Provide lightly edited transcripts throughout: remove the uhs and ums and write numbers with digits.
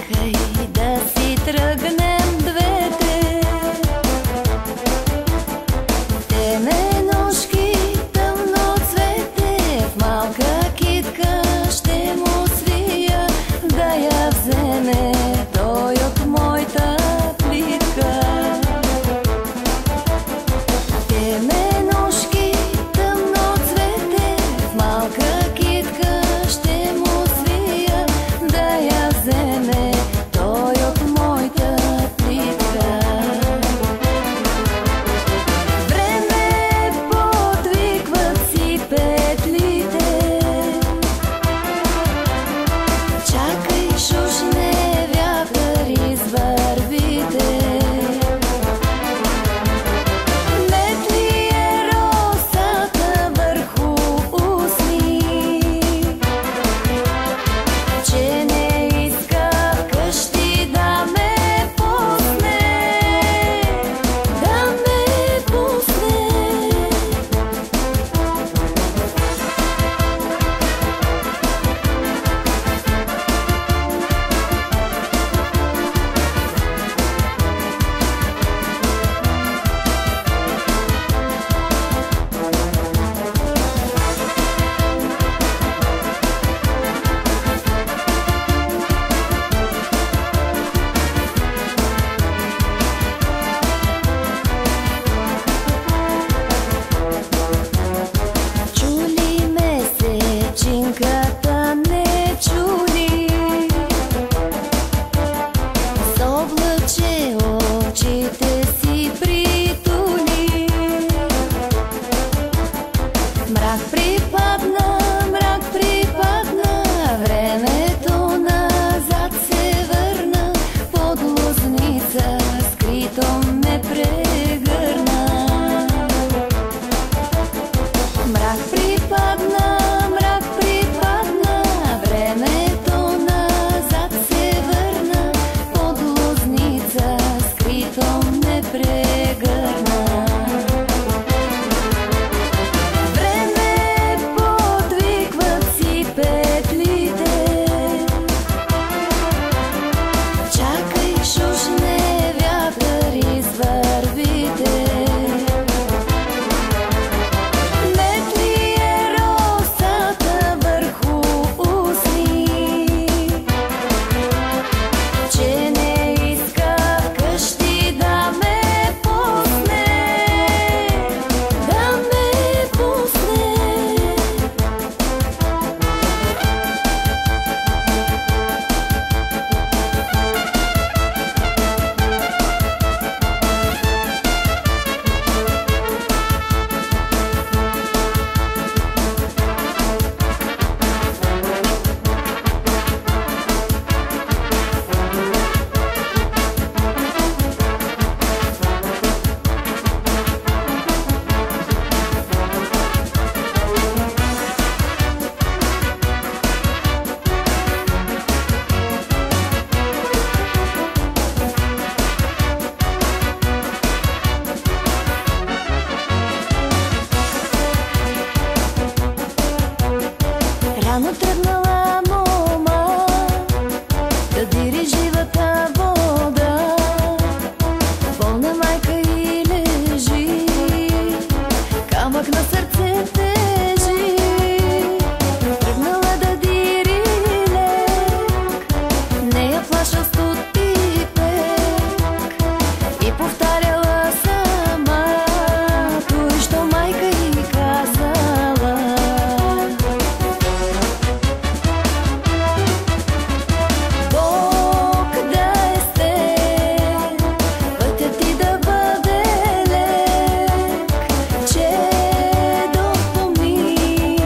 Чакай да си тръгнем двете. Теменушки, тъмно цвете, в малка китка ще му свия, да я вземе той от моята плитка. Теменушки, тъмно цвете, в малка китка ще му свия, да я вземе той от моята плитка. Време подвикват си петлите, чакай, шушне вятър из вървите. Метли е росата върху устни, че не иска вкъщи да ме пусне, да ме пусне. Чули месечинката, не чули, с облаче очите си притули. Мрак припадна, времето назад се върна, под лозница скрито ме прегърна. Мрак припадна, времето назад се върна, под лозница скрито ме прегърна. Време подвикват си петлите, чакай, шушне вятър из вървите. Метли е росата върху устни, че не иска вкъщи да ме пусне, да ме пусне. Рано тръгнала мома да дири живата вода, болна майка и лежи, камък на сърце тежи. Тръгнала да дири лек, не я плашал студ и пек, и повтаряла сама той, що майка й казала. Бог да е с теб, пътят ти да бъде лек, че до помни,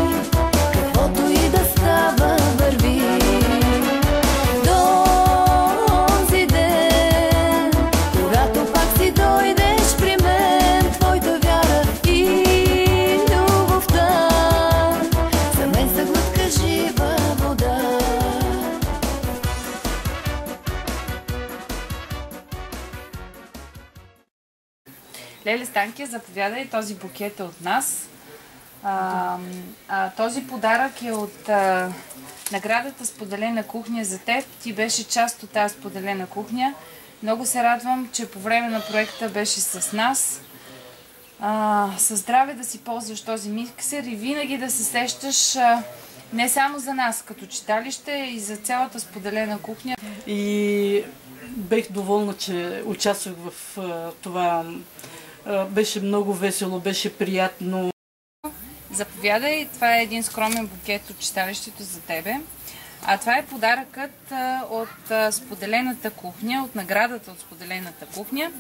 каквото и да става върви. До онзи ден, когато пак си дойдеш при мен, твоята вяра и любовта за мен са глътка жива вода. Леле Станки, заповядай, този букет е от нас. Този подарък е от наградата Споделена кухня за теб. Ти беше част от тази споделена кухня. Много се радвам, че по време на проекта беше с нас. Със здраве да си ползваш този миксер и винаги да се сещаш не само за нас като читалище, и за цялата споделена кухня. И бех доволна, че участвах в това. Беше много весело, беше приятно. Заповядай, това е един скромен букет от читалището за тебе. Това е подаръкът от споделената кухня, от наградата от споделената кухня.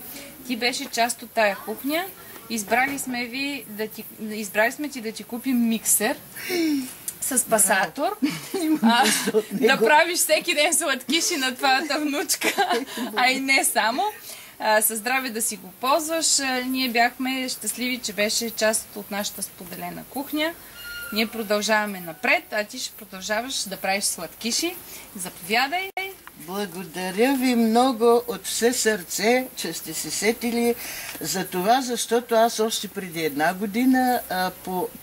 Ти беше част от тая кухня. Избрали сме ти да ти купим миксер с пасатор. Да правиш всеки ден сладкиши на твоята внучка, а и не само. Със здраве да си го ползваш. Ние бяхме щастливи, че беше част от нашата споделена кухня. Ние продължаваме напред, а ти ще продължаваш да правиш сладкиши. Заповядай! Благодаря ви много от все сърце, че сте се сетили за това, защото аз още преди 1 година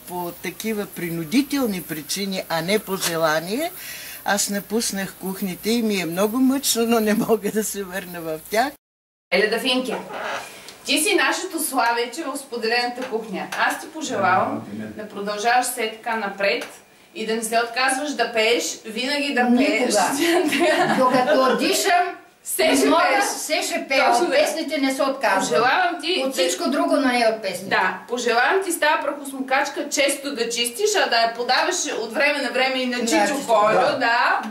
по такива принудителни причини, а не по желание, аз напуснах кухните и ми е много мъчно, но не мога да се върна в тях. Еледа Финке, ти си нашето славече в споделената кухня. Аз ти пожелавам да продължаваш все така напред и да не се отказваш да пееш, винаги да пееш. Докато дишам, все ще пея. От песните не се отказвам. Пожелавам ти... От всичко друго, но не от песните. Да, пожелавам ти с тази прахосмокачка често да чистиш, а да я подаваш от време на време и на Чичо Койо, да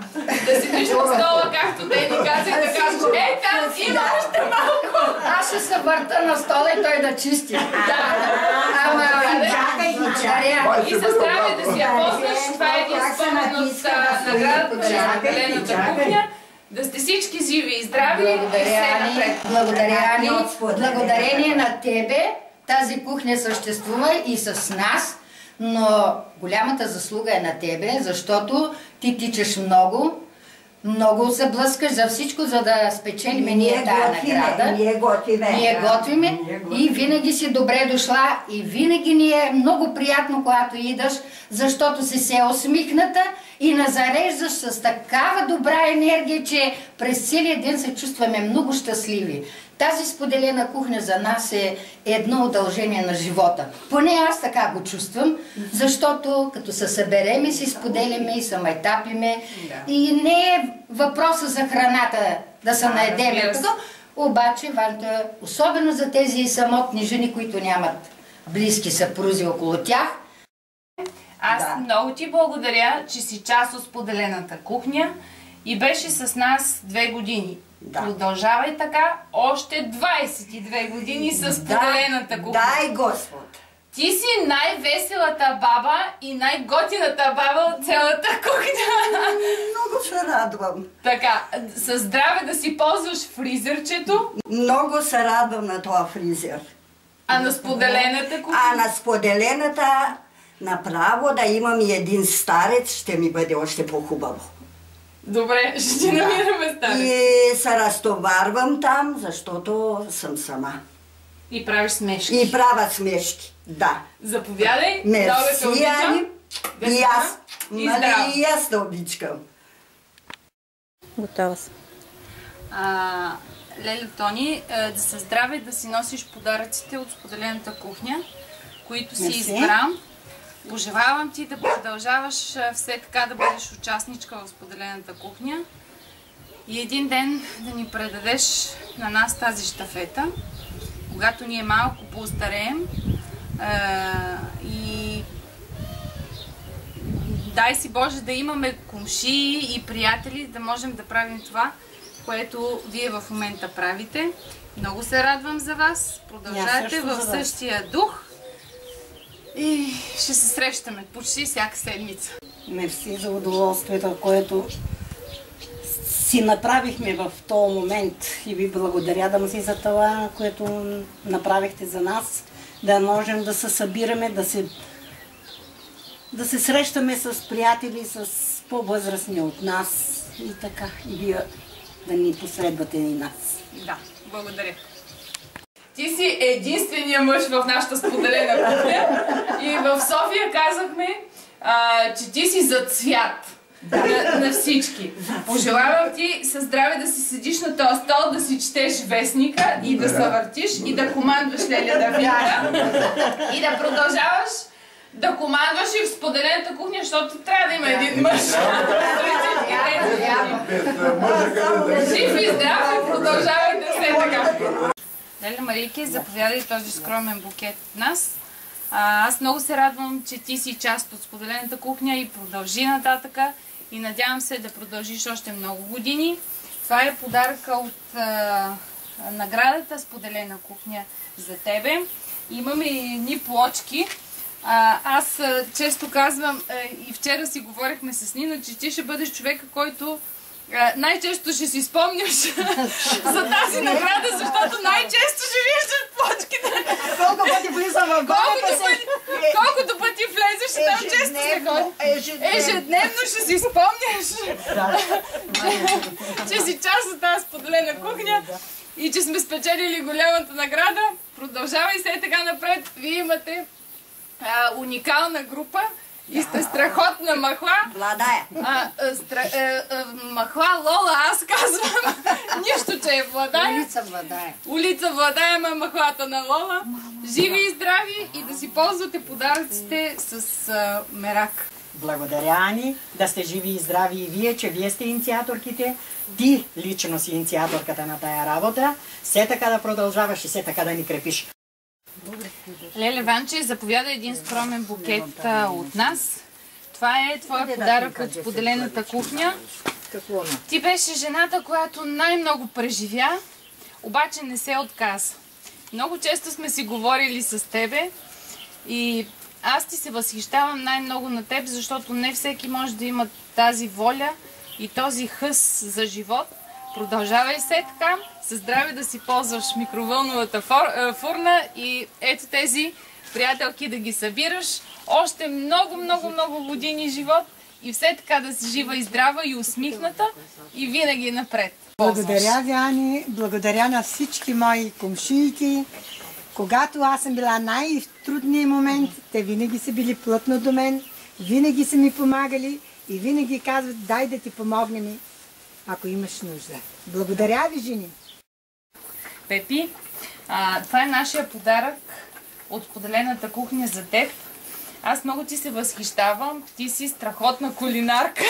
си вижда стола, както те ни каза, и да кажеш, там има още малко. Аз ще се върта на стола и той да чисти. Да. Ама, и със здраве да си я ползваш. Това е един спомен от наградата на споделената кухня. Да сте всички живи и здрави. Благодаря, Ани. Благодарение на тебе тази кухня съществува и с нас, но голямата заслуга е на тебе, защото ти тичаш много се блъскаш за всичко, за да спечелиме ние тая награда. Ние готвиме и винаги си добре дошла и винаги ни е много приятно, когато идаш, защото си се усмихната и назареждаш с такава добра енергия, че през целия ден се чувстваме много щастливи. Тази споделена кухня за нас е едно удължение на живота. Поне аз така го чувствам, защото като се съберем и си споделяме и се майтапиме, и не е въпроса за храната да се наедеме. Обаче важно е, особено за тези самотни жени, които нямат близки съпрузи около тях. Аз много ти благодаря, че си част от споделената кухня и беше с нас 2 години. Продължавай така още 22 години с споделената кухня. Дай Господ! Ти си най-веселата баба и най-готината баба от цялата кухня. Много се радвам. Така, със здраве да си ползваш фризерчето. Много се радвам на това фризер. А на споделената кухня? А на споделената направо да имам и един старец, ще ми бъде още по-хубаво. Добре, ще ти намираме старец. И се разтоварвам там, защото съм сама. И правиш смешки. И правя смешки, да. Заповядай. Мерси, Ани. И аз. И аз да обичкам. Готова съм. Леле Тони, да се здраве, да си носиш подаръците от споделената кухня, които си избрам. Пожелавам ти да продължаваш все така да бъдеш участничка в споделената кухня и един ден да ни предадеш на нас тази щафета, когато ние малко поостареем и дай си Боже да имаме комшии и приятели, да можем да правим това, което вие в момента правите. Много се радвам за вас. Продължайте в същия дух. И ще се срещаме почти всяка седмица. Мерси за удоволствието, което си направихме в този момент. И ви благодаря да си за това, което направихте за нас. Да можем да се събираме, да се срещаме с приятели, с по-възрастни от нас. И така, и вие да ни последвате и нас. Да, благодаря. ти си единствения мъж в нашата споделена кухня. И в София казахме, че ти си за цвят на всички. Пожелавам ти със здраве да си седиш на този стол, да си четеш вестника и да се въртиш и да командваш Леля Давидка и да продължаваш да командваш и в споделената кухня, защото трябва да има един мъж. Жив и здрав и продължавайте все така. Леля Марийке, заповядай този скромен букет от нас. Аз много се радвам, че ти си част от споделената кухня и продължи нататъка и надявам се да продължиш още много години. Това е подаръка от наградата Споделена кухня за тебе. Имаме и едни плочки. Аз често казвам, и вчера си говорихме с Нина, че ти ще бъдеш човека, който най-често ще си спомняш за тази награда, защото най-често ще виждаш плочките. Колко пъти влизам в главата си. Колкото пъти влезеш, там често се ходи. Ежедневно ще си спомняш, че си част от тази споделена кухня и че сме спечелили голямата награда. Продължавай се така напред. Вие имате уникална група и сте страхотна махла. Владая. Махла Лола, аз казвам. Нищо, че е Владая. Улица Владая. Улица Владая, ма махлата на Лола. Живи и здрави и да си ползвате подаръците с мерак. Благодаря, Ани, да сте живи и здрави и вие, че вие сте инициаторките. Ти лично си инициаторката на тая работа. Все така да продължаваш и все така да ни крепиш. Леле Ванче, заповяда един скромен букет от нас. Това е твоя подарък от споделената кухня. Ти беше жената, която най-много преживя, обаче не се отказа. Много често сме си говорили с тебе и аз ти се възхищавам най-много на теб, защото не всеки може да има тази воля и този хъс за живот. Продължавай се така, със здраве да си ползваш микровълновата фурна и ето тези приятелки да ги събираш. Още много години живот и все така да си жива и здрава и усмихната и винаги напред. Благодаря ви, Ани. Благодаря на всички мои комшийки. Когато аз съм била най-трудния момент, те винаги са били плътно до мен, винаги са ми помагали и винаги казват, дай да ти помогнем, ако имаш нужда. Благодаря ви, жени! Пепи, това е нашия подарък от споделената кухня за теб. Аз много ти се възхищавам. Ти си страхотна кулинарка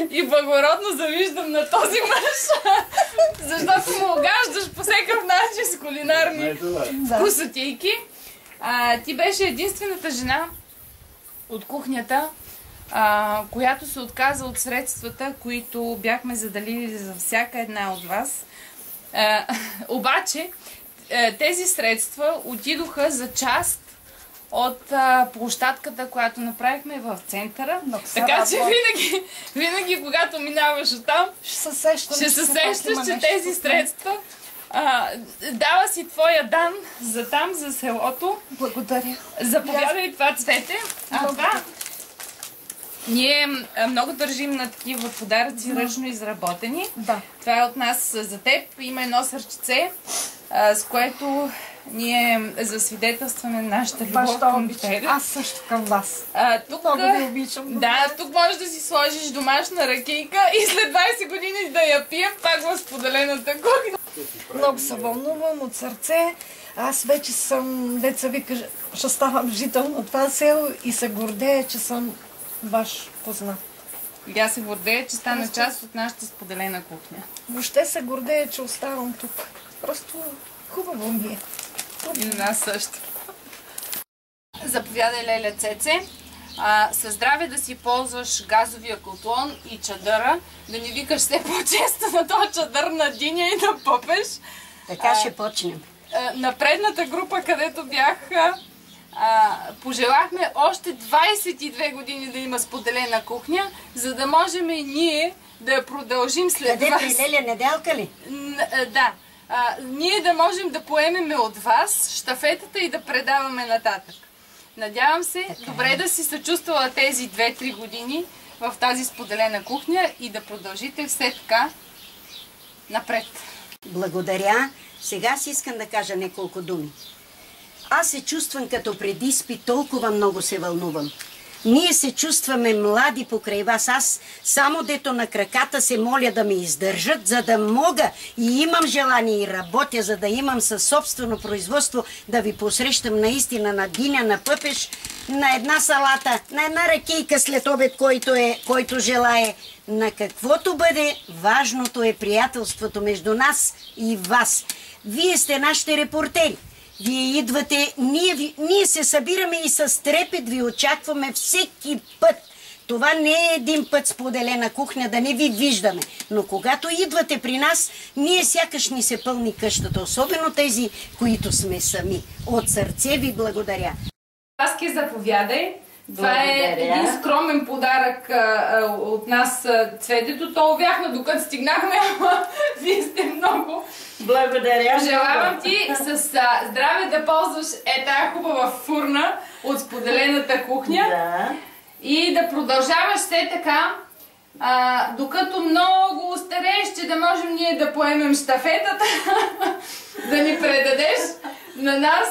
и благородно завиждам на този мъж, защото му огаждаш по всекъв начин с кулинарни вкусотийки. Ти беше единствената жена от кухнята, която се отказа от средствата, които бяхме заделили за всяка една от вас. Обаче, тези средства отидоха за част от площадката, която направихме в центъра. Така че винаги когато минаваш оттам, ще се сещаш, че тези средства дава си твоя дан за там, за селото. Благодаря. Заповядай това цвете. Ние много държим на такива подаръци, ръчно изработени. Да. Това е от нас за теб. Има едно сърчице, с което ние засвидетелстваме нашата любов към тебе. Аз също към вас. Много ви обичам. Да, тук можеш да си сложиш домашна ракийка и след 20 години да я пием пак в споделената кухня. Много се вълнувам от сърце. Аз вече съм, деца вика, ще ставам жител на това село и се гордея, че съм ваш познат. И аз се гордея, че стана част от нашата споделена кухня. Въобще се гордея, че оставам тук. Просто хубаво ми е. И на нас също. Заповядай, Леля Цеце. Със здраве да си ползваш газовия котлон и чадъра, да ни викаш все по-често на този чадър на диня и да пъпеш. Така ще почнем. На предната група, където бях, пожелахме още 22 години да има споделена кухня, за да можем и ние да я продължим след вас. Къде при Леля Неделка ли? Да. Ние да можем да поемеме от вас щафетата и да предаваме нататък. Надявам се добре да си съчувствала тези 2-3 години в тази споделена кухня и да продължите все така напред. Благодаря. Сега си искам да кажа няколко думи. Аз се чувствам като преди изпит, толкова много се вълнувам. Ние се чувстваме млади покрай вас. Аз само дето на краката се моля да ме издържат, за да мога и имам желание и работя, за да имам със собствено производство да ви посрещам наистина на диня, на пъпеш, на една салата, на една ракийка след обед, който желае. На каквото бъде, важното е приятелството между нас и вас. Вие сте нашите репортери. Вие идвате, ние се събираме и с трепет ви очакваме всеки път. Това не е един път споделена кухня, да не ви виждаме. Но когато идвате при нас, ние сякаш ни се пълни къщата. Особено тези, които сме сами. От сърце ви благодаря. Паски, заповядай. Това е един скромен подарък от нас, цветето. То увяхна докато стигнахме, ама вие сте много. Благодаря. Желавам ти с здраве да ползваш тая хубава фурна от споделената кухня. Да. И да продължаваш все така, докато много устарееш, че да можем ние да поемем щафетата, да ни предадеш на нас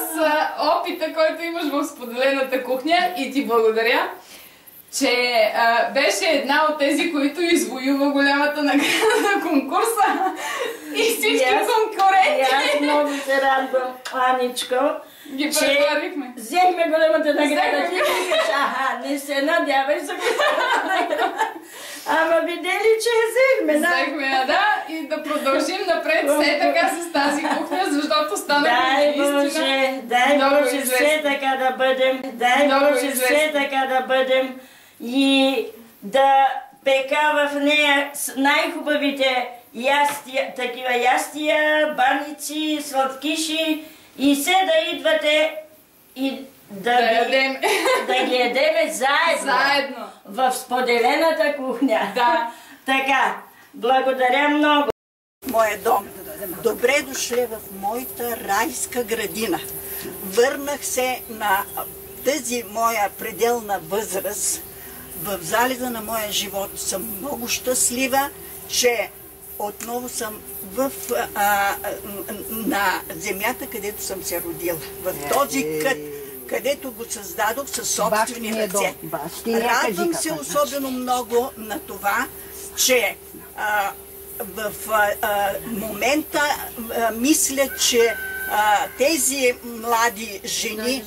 опита, който имаш в споделената кухня, и ти благодаря, че беше една от тези, които извоюва голямата награда на конкурса и всички конкуренти. Аз много се радвам, Аничко, ги преварихме. Взехме голямата награда. Ти викаш, не се надявай за голямата награда. Ама видели, че я взехме, да? Взехме, да, и да продължим напред все така с тази кухня, защото станахме наистина. Дай Боже, все така да бъдем. Дай Боже, все така да бъдем. И да пека в нея най-хубавите ястия, такива ястия, баници, сладкиши, и се да идвате и да ги ядеме заедно. В споделената кухня. Да. Така, благодаря много. Моя дом. Добре дошли в моята райска градина. Върнах се на тази моя пределна възраст. В залеза на моя живот съм много щастлива, че отново съм на земята, където съм се родила. В този кът, където го създадох със собствени ръце. Радвам се особено много на това, че в момента мисля, че тези млади жени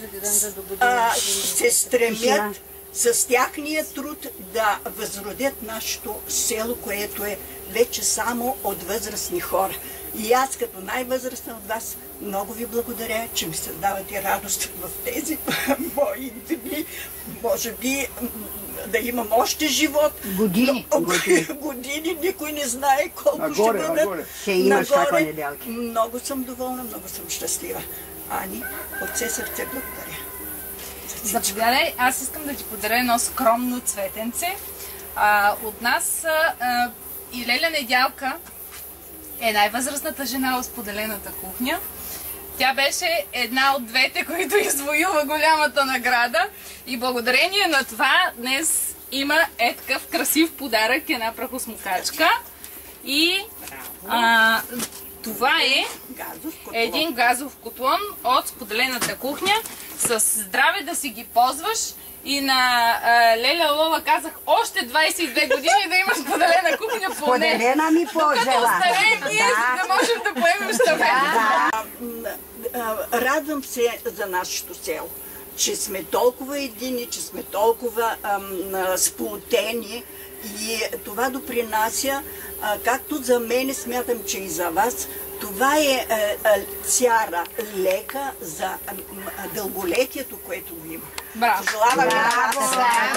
се стремят с тяхния труд да възродят нашето село, което е вече само от възрастни хора. И аз като най-възрастна от вас много ви благодаря, че ми създавате радост в тези мои дни. Може би да имам още живот. Години, никой не знае колко ще бъдат. Ще имаш такова неделки. Много съм доволна, много съм щастлива. Ани, от все сърце благодаря. Заповядай, аз искам да ти подаря едно скромно цветенце. От нас и Леля Недялка е най-възрастната жена в споделената кухня. Тя беше една от двете, които извоюва голямата награда. И благодарение на това днес има такъв красив подарък, една прахосмокачка. И това е един газов котлон от споделената кухня. С здраве да си ги ползваш. И на Леля Лола казах още 22 години да имаш споделена кухня поне. Споделена ми пожела. Докато остареем ние, да можем да поемем щафета. Радвам се за нашето село, че сме толкова едини, че сме толкова сплотени, и това допринася, както за мене, смятам, че и за вас. Това е цяра лека за дълголетието, което го има. Браво! Желавам.